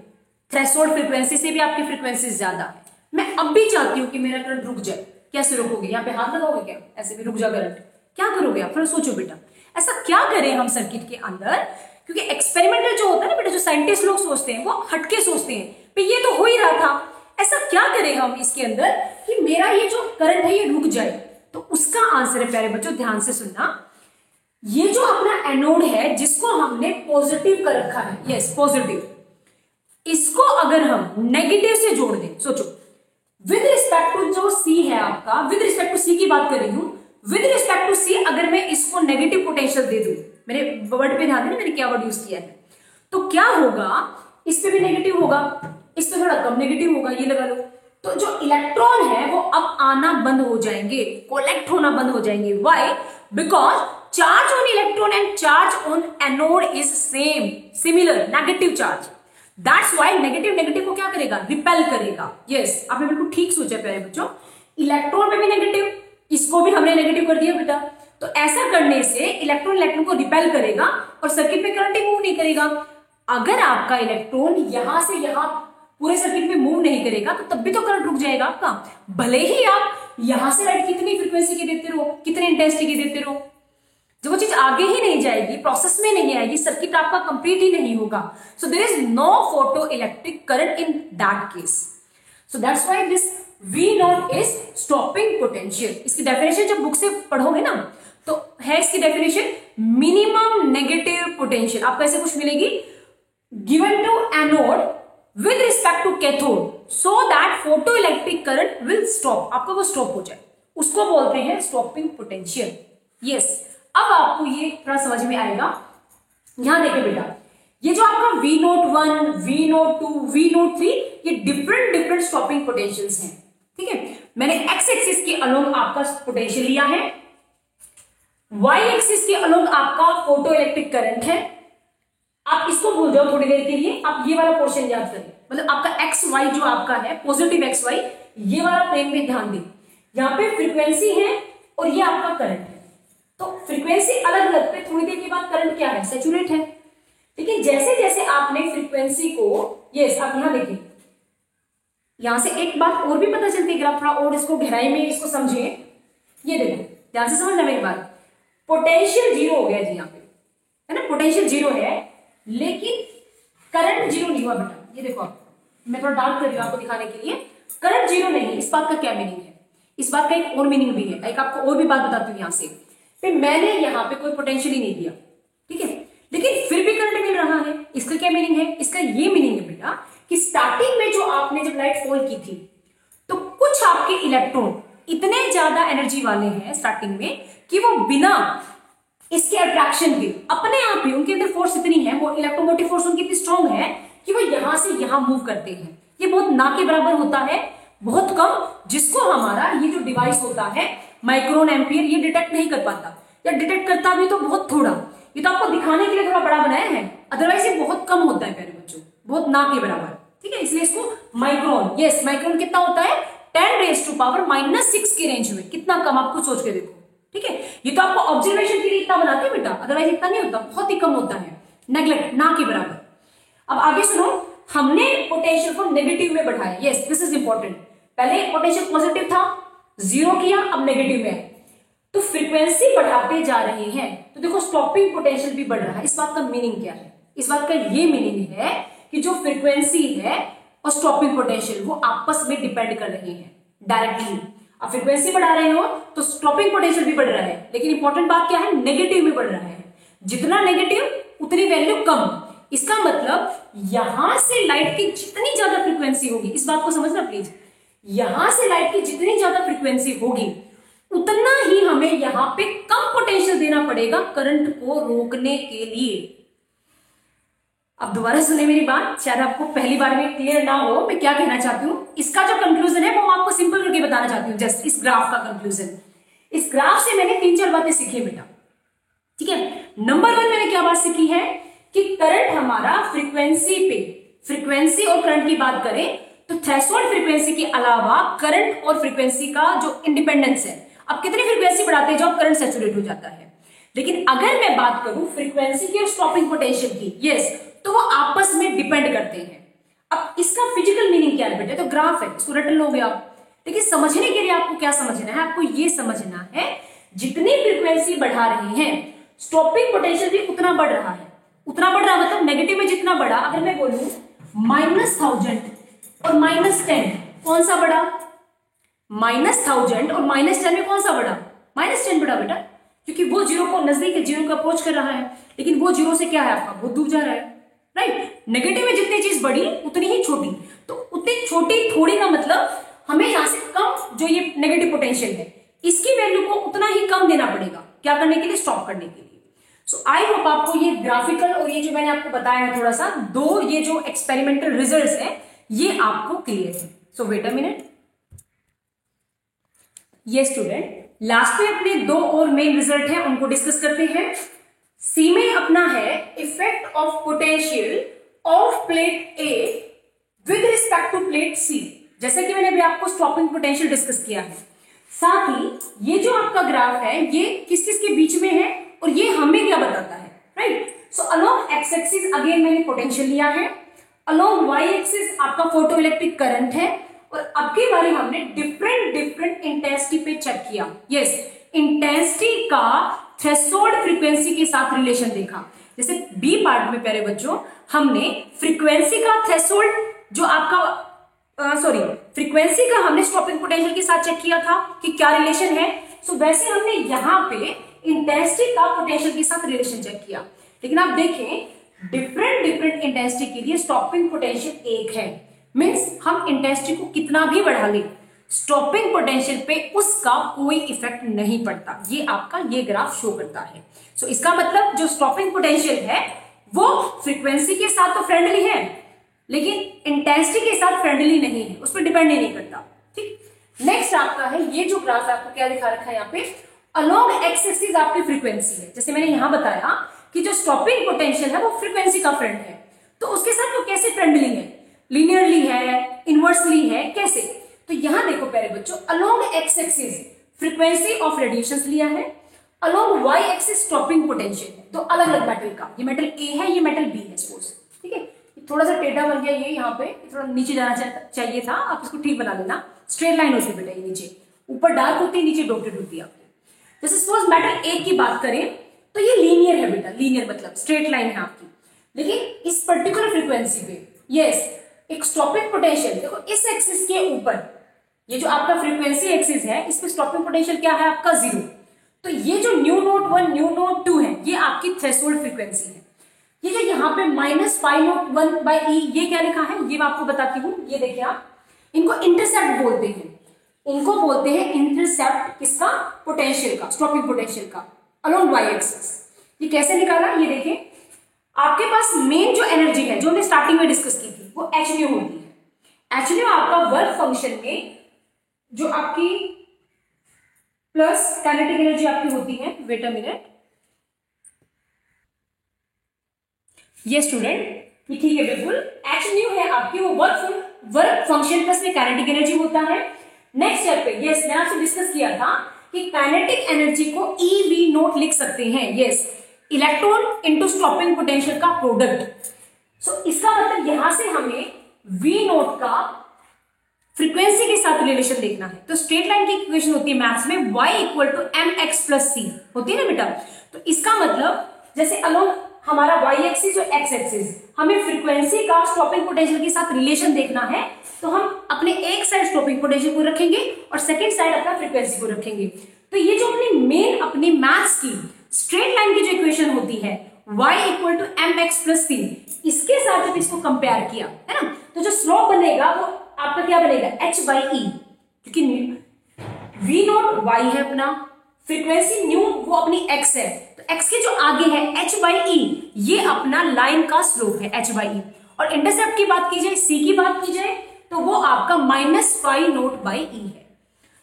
थ्रेशोल्ड फ्रीक्वेंसी से भी आपकी फ्रीक्वेंसी ज्यादा है, मैं अब भी चाहती हूं कि मेरा करंट रुक जाए, कैसे रोकोगे? यहाँ पे हाथ लगाओगे क्या? ऐसे भी रुक जा करंट, क्या करोगे आप? थोड़ा सोचो बेटा, ऐसा क्या करें हम सर्किट के अंदर, क्योंकि एक्सपेरिमेंटल जो होता है ना बेटा, जो साइंटिस्ट लोग सोचते हैं वो हटके सोचते हैं, पे ये तो हो ही रहा था, ऐसा क्या करें हम इसके अंदर कि मेरा ये जो करंट है ये रुक जाए। तो उसका आंसर है प्यारे बच्चों, ध्यान से सुनना, ये जो अपना एनोड है जिसको हमने पॉजिटिव कर रखा है, यस पॉजिटिव, इसको अगर हम नेगेटिव से जोड़ दें, सोचो विद रिस्पेक्ट टू जो सी है आपका, विद रिस्पेक्ट टू सी की बात कर रही हूं, विद रिस्पेक्ट टू सी अगर मैं इसको नेगेटिव पोटेंशियल दे दूं, मेरे वर्ड पे ध्यान देना मैंने क्या वर्ड यूज किया है, तो क्या होगा, इस पे भी नेगेटिव होगा, इस पे थोड़ा कम नेगेटिव होगा, ये लगा लो। तो जो इलेक्ट्रॉन है वो अब आना बंद हो जाएंगे, कोलेक्ट होना बंद हो जाएंगे। Why? Because charge on electron and charge on anode is same, similar, negative charge. That's why negative negative को क्या करेगा? रिपेल करेगा। यस, आपने बिल्कुल ठीक सोचा प्यारे बच्चों, इलेक्ट्रॉन पे भी नेगेटिव, इसको भी हमने नेगेटिव कर दिया बेटा, तो ऐसा करने से इलेक्ट्रॉन इलेक्ट्रॉन को रिपेल करेगा और सर्किट में करंट मूव नहीं करेगा। अगर आपका इलेक्ट्रॉन यहां से यहां पूरे सर्किट में मूव नहीं करेगा तो तब भी तो करंट रुक जाएगा आपका, भले ही आप यहां से लाइट कितनी फ्रीक्वेंसी की देते रहो, कितने इंटेंसिटी की देते रहो, जब वो चीज आगे ही नहीं जाएगी, प्रोसेस में नहीं आएगी, सर्किट आपका कंप्लीट ही नहीं होगा। So there is no photo electric current in that case. So that's why this V naught is stopping potential. इसकी डेफिनेशन जब बुक से पढ़ोगे ना तो है इसकी डेफिनेशन मिनिमम नेगेटिव पोटेंशियल, आपको ऐसे कुछ मिलेगी, given to anode with respect to cathode so that photo electric current will stop, आपका वो स्टॉप हो जाए, उसको बोलते हैं स्टॉपिंग पोटेंशियल। यस, अब आपको ये थोड़ा समझ में आएगा। यहां देखिए बेटा, ये जो आपका V note 1, V note 2, V note 3, ये डिफरेंट स्टॉपिंग पोटेंशियल्स हैं, ठीक है। मैंने एक्स एक्सिस के अलोंग आपका पोटेंशियल लिया है, वाई एक्सिस के अलोंग आपका फोटो इलेक्ट्रिक करंट है। आप इसको भूल जाओ थोड़ी देर के लिए, आप ये वाला पोर्शन याद करें, मतलब आपका एक्स वाई जो आपका है पॉजिटिव एक्स वाई, ये वाला प्लेन में ध्यान दें, यहाँ पे फ्रीक्वेंसी है और ये आपका करंट है। तो फ्रीक्वेंसी अलग अलग पे थोड़ी देर के बाद करंट क्या है? सैचुरेट है। लेकिन जैसे जैसे आपने फ्रीक्वेंसी को, यस आप यहां देखिए, यहां से एक बात और भी पता चलती है, अगर आप थोड़ा और इसको गहराई में इसको समझे, ये देखो ध्यान से समझना मेरी बात, पोटेंशियल जीरो हो गया जी यहाँ पे, है ना, पोटेंशियल जीरो है लेकिन करंट जीरो नहीं हुआ बेटा। ये देखो आप, मैं थोड़ा डार्क कर रही हूं आपको दिखाने के लिए, करंट जीरो नहीं। इस बात का क्या मीनिंग है? इस बात का एक और मीनिंग भी है, एक आपको और भी बात बताती हूँ यहां से, मैंने यहाँ पे कोई पोटेंशियल ही नहीं दिया, ठीक है, लेकिन फिर भी करंट मिल रहा है। इसका क्या मीनिंग है? इसका ये मीनिंग है बेटा कि स्टार्टिंग में जो आपने जब लाइट फॉल की थी तो कुछ आपके इलेक्ट्रॉन इतने ज्यादा एनर्जी वाले हैं स्टार्टिंग में कि वो बिना इसके अट्रैक्शन के अपने आप ही, उनके अंदर फोर्स इतनी है, वो इलेक्ट्रोमोटिव फोर्स उनकी इतनी स्ट्रांग है कि वो यहां से यहां मूव करते हैं। ये बहुत ना के बराबर होता है, बहुत कम, जिसको हमारा ये जो डिवाइस होता है माइक्रोन एम्पियर ये डिटेक्ट नहीं कर पाता, या डिटेक्ट करता भी तो बहुत थोड़ा। ये तो आपको दिखाने के लिए थोड़ा बड़ा बनाया है, अदरवाइज ये बहुत कम होता है प्यारे बच्चों, बहुत ना के बराबर, ठीक है, इसलिए इसको माइक्रोन, यस माइक्रोन कितना होता है? 10⁻⁻⁻⁶ की रेंज में, कितना कम, आपको सोच के देखो, ठीक है। ये तो आपको ऑब्जर्वेशन के लिए इतना बनाते हैं बेटा, अदरवाइज इतना नहीं होता, बहुत ही कम होता है, नेग्लेक्ट, ना के बराबर। अब आगे सुनो, हमने पोटेंशियल को नेगेटिव में बढ़ाया। Yes, this is important. पहले पोटेंशियल पॉजिटिव था, जीरो किया, अब नेगेटिव में है, तो फ्रीक्वेंसी बढ़ाते जा रहे हैं। तो देखो स्टॉपिंग पोटेंशियल भी बढ़ रहा है। इस बात का मीनिंग क्या है? इस बात का ये मीनिंग है कि जो फ्रीक्वेंसी है और स्टॉपिंग पोटेंशियल वो आपस में डिपेंड कर रहे हैं डायरेक्टली। अब फ्रीक्वेंसी बढ़ा रहे हो तो स्टॉपिंग पोटेंशियल भी बढ़ रहा है, लेकिन इंपॉर्टेंट बात क्या है? नेगेटिव में बढ़ रहा है। जितना नेगेटिव उतनी वैल्यू कम। इसका मतलब यहां से लाइट की जितनी ज्यादा फ्रीक्वेंसी होगी, इस बात को समझना प्लीज, यहां से लाइट की जितनी ज्यादा फ्रीक्वेंसी होगी उतना ही हमें यहां पे कम पोटेंशियल देना पड़ेगा करंट को रोकने के लिए। अब दोबारा सुने मेरी बात, शायद आपको पहली बार में क्लियर ना हो मैं क्या कहना चाहती हूं। इसका जो कंक्लूजन है वो मैं आपको सिंपल करके बताना चाहती हूँ। जस्ट इस ग्राफ का कंक्लूजन, इस ग्राफ से मैंने 3-4 बातें सीखी बेटा, ठीक है। नंबर 1 मैंने क्या बात सीखी है कि करंट हमारा फ्रीक्वेंसी पे, फ्रीक्वेंसी और करंट की बात करें तो थ्रेशोल्ड फ्रीक्वेंसी के अलावा करंट और फ्रीक्वेंसी का जो इंडिपेंडेंस है, अब कितनी फ्रीक्वेंसी बढ़ाते जाओ करंट सैचुरेट हो जाता है। लेकिन अगर मैं बात करूं फ्रीक्वेंसी की और स्टॉपिंग पोटेंशियल की, यस, तो वो आपस में डिपेंड करते हैं। अब इसका फिजिकल मीनिंग क्या है बेटा? तो ग्राफ है, इसको रट लोगे आप। लेकिन समझने के लिए आपको क्या समझना है? आपको ये समझना है जितनी फ्रीक्वेंसी बढ़ा रहे हैं स्टॉपिंग पोटेंशियल भी उतना बढ़ रहा है। उतना बढ़ रहा मतलब नेगेटिव में जितना बढ़ा, अगर मैं बोलूं -1000 और -10 कौन सा बढ़ा? -1000 और -10 में कौन सा बढ़ा? -10 बढ़ा बेटा, क्योंकि वो जीरो को नजदीक है, जीरो को अप्रोच कर रहा है, लेकिन वो जीरो से क्या है आपका, वो दूर जा रहा है, राइट। नेगेटिव में जितनी चीज बड़ी उतनी ही छोटी, तो उतनी छोटी थोड़ी का मतलब हमें यहां से कम जो ये नेगेटिव पोटेंशियल है इसकी वैल्यू को उतना ही कम देना पड़ेगा। क्या करने के लिए? स्टॉप करने के लिए। सो आई होप आपको ये ग्राफिकल और ये जो मैंने आपको बताया है थोड़ा सा, दो ये जो एक्सपेरिमेंटल रिजल्ट्स है ये आपको क्लियर है। सो वेट अ मिनट। ये स्टूडेंट लास्ट में अपने दो और मेन रिजल्ट है उनको डिस्कस करते हैं। सी में अपना है effect of potential of plate A with respect to plate C. जैसे कि मैंने अभी आपको स्टॉपिंग पोटेंशियल डिस्कस किया है, साथ ही ये जो आपका ग्राफ है ये किस किस के बीच में है और ये हमें क्या बताता है, right. So along X axis again मैंने पोटेंशियल लिया है, अलोंग वाई एक्सिस आपका फोटो इलेक्ट्रिक करंट है, और अब की बारी हमने डिफरेंट इंटेंसिटी पे चेक किया। यस, इंटेंसिटी का थ्रेशोल्ड फ्रीक्वेंसी के साथ रिलेशन देखा। जैसे बी पार्ट में प्यारे बच्चों हमने फ्रीक्वेंसी का थ्रेशोल्ड जो आपका फ्रीक्वेंसी का हमने स्टॉपिंग पोटेंशियल के साथ चेक किया था कि क्या रिलेशन है। सो वैसे हमने यहां पे इंटेंसिटी का पोटेंशियल के साथ रिलेशन चेक किया। लेकिन आप देखें डिफरेंट इंटेंसिटी के लिए स्टॉपिंग पोटेंशियल एक है। मीन्स हम इंटेंसिटी को कितना भी बढ़ा लें स्टॉपिंग पोटेंशियल पे उसका कोई इफेक्ट नहीं पड़ता। ये आपका ये ग्राफ शो करता है। सो इसका मतलब जो स्टॉपिंग पोटेंशियल है वो फ्रीक्वेंसी के साथ तो फ्रेंडली है, लेकिन इंटेंसिटी के साथ फ्रेंडली नहीं है, उस पर डिपेंड ही नहीं करता। ठीक, नेक्स्ट आपका है ये जो ग्राफ है, आपको क्या दिखा रखा है यहाँ पे, अलोंग एक्स एक्सिस आपकी फ्रीक्वेंसी है। जैसे मैंने यहां बताया कि जो स्टॉपिंग पोटेंशियल है वो फ्रीक्वेंसी का फ्रेंड है, तो उसके साथ वो कैसे फ्रेंडली है, लीनियरली है, इनवर्सली है, कैसे? तो यहां देखो प्यारे बच्चों, along X axis frequency of radiations लिया है, along Y axis stopping potential है। तो अलग अलग मेटल का, ये मेटल ए है, ये मेटल बी है सपोज, ठीक है। थोड़ा सा टेढ़ा बन गया ये, यहाँ पे थोड़ा नीचे जाना चाहिए था, आप इसको ठीक बना लेना। स्ट्रेट लाइन होती है बेटा, ये नीचे ऊपर डार्क होती है, नीचे डॉटेड होती है आपकी। जैसे सपोज मेटल ए की बात करें तो ये लीनियर है बेटा, लीनियर मतलब स्ट्रेट लाइन है आपकी। लेकिन इस पर्टिकुलर फ्रीक्वेंसी पे यस एक स्टॉपिंग पोटेंशियल, देखो इस एक्सिस के ऊपर ये जो आपका फ्रीक्वेंसी एक्सिस है इस पे स्टॉपिंग पोटेंशियल क्या है आपका 0। तो ये जो ν01 ν02 है ये आपकी थ्रेशोल्ड फ्रीक्वेंसी है। ये जो यहाँ पे -φ01/e ये क्या लिखा है ये मैं आपको बताती हूँ। ये देखिए आप, इनको इंटरसेप्ट बोलते हैं, इनको बोलते हैं इंटरसेप्ट किसका, पोटेंशियल का, स्टॉपिंग पोटेंशियल का अलोंग वाई एक्सिस। ये कैसे निकाला, ये देखिए आपके पास मेन जो एनर्जी है जो हमने स्टार्टिंग में डिस्कस की थी वो h ν होती है। h ν आपका वर्क फंक्शन में जो आपकी प्लस काइनेटिक एनर्जी आपकी होती है, वेट अ मिनट, ये स्टूडेंट ये ठीक है बिल्कुल, h ν है आपकी वो वर्क फंक्शन प्लस में काइनेटिक एनर्जी होता है। नेक्स्ट स्टेप पे यस मैंने आपसे डिस्कस किया था कि काइनेटिक एनर्जी को eV0 लिख सकते हैं, yes electron into stopping potential का प्रोडक्ट। सो इसका मतलब यहां से हमें वी नोट का फ्रीक्वेंसी के साथ रिलेशन देखना है। तो स्ट्रेट लाइन की इक्वेशन होती है मैथ्स में y equal to mx plus C होती है ना बेटा। तो इसका मतलब जैसे अलोंग हमारा y एक्सिस और x एक्सिस, हमें फ्रीक्वेंसी का स्टॉपिंग पोटेंशियल के साथ रिलेशन देखना है, तो हम अपने एक साइड स्टॉपिंग पोटेंशियल को रखेंगे और सेकेंड साइड अपना फ्रीक्वेंसी को रखेंगे। तो ये जो अपनी मैथ्स की स्ट्रेट लाइन की जो इक्वेशन होती है y equal to mx plus C, इसके साथ जब इसको कंपेयर किया है ना, तो जो स्लोप बनेगा वो आपका क्या बनेगा h बाई ई, क्योंकि v नोट y है अपना, फ्रीक्वेंसी न्यू वो अपनी x है, तो x के जो आगे है h बाई ई, ये अपना लाइन का स्लोप है h बाई ई। और इंटरसेप्ट की बात की जाए, c की बात की जाए, तो वो आपका minus phi note by E है।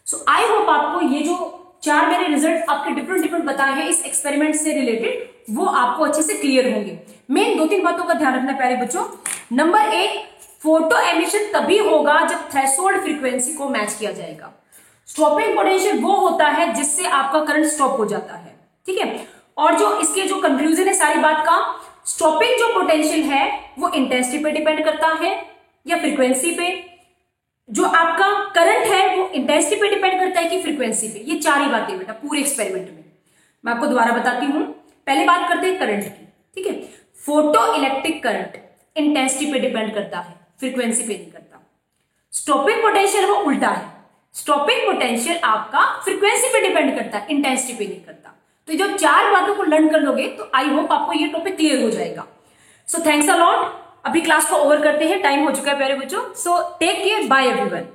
सो आई होप आपको ये जो चार मैंने रिजल्ट आपके डिफरेंट बताए हैं इस एक्सपेरिमेंट से रिलेटेड, वो आपको अच्छे से क्लियर होंगे। मेन 2-3 बातों का ध्यान रखना प्यारे बच्चों। नंबर 1, फोटो एमिशन तभी होगा जब थ्रेशोल्ड फ्रीक्वेंसी को मैच किया जाएगा। स्टॉपिंग पोटेंशियल वो होता है जिससे आपका करंट स्टॉप हो जाता है, ठीक है। और जो इसके जो कंक्लूजन है सारी बात का, स्टॉपिंग जो पोटेंशियल है वो इंटेंसिटी पे डिपेंड करता है या फ्रीक्वेंसी पे, जो आपका करंट है वो इंटेंसिटी पे डिपेंड करता है कि फ्रीक्वेंसी पे। ये चार ही बातें बेटा पूरे एक्सपेरिमेंट में। मैं आपको दोबारा बताती हूं। पहले बात करते हैं करंट की, ठीक है। फोटो इलेक्ट्रिक करंट इंटेंसिटी पे डिपेंड करता है, फ्रीक्वेंसी पे नहीं करता। स्टॉपिंग पोटेंशियल वो उल्टा है, स्टॉपिंग पोटेंशियल आपका फ्रीक्वेंसी पे डिपेंड करता है, इंटेंसिटी पे नहीं करता। तो जब चार बातों को लर्न कर लोगे तो आई होप आपको ये टॉपिक क्लियर हो जाएगा। So thanks a lot. अभी क्लास को ओवर करते हैं, टाइम हो चुका है प्यारे बच्चों। So take care, bye everyone.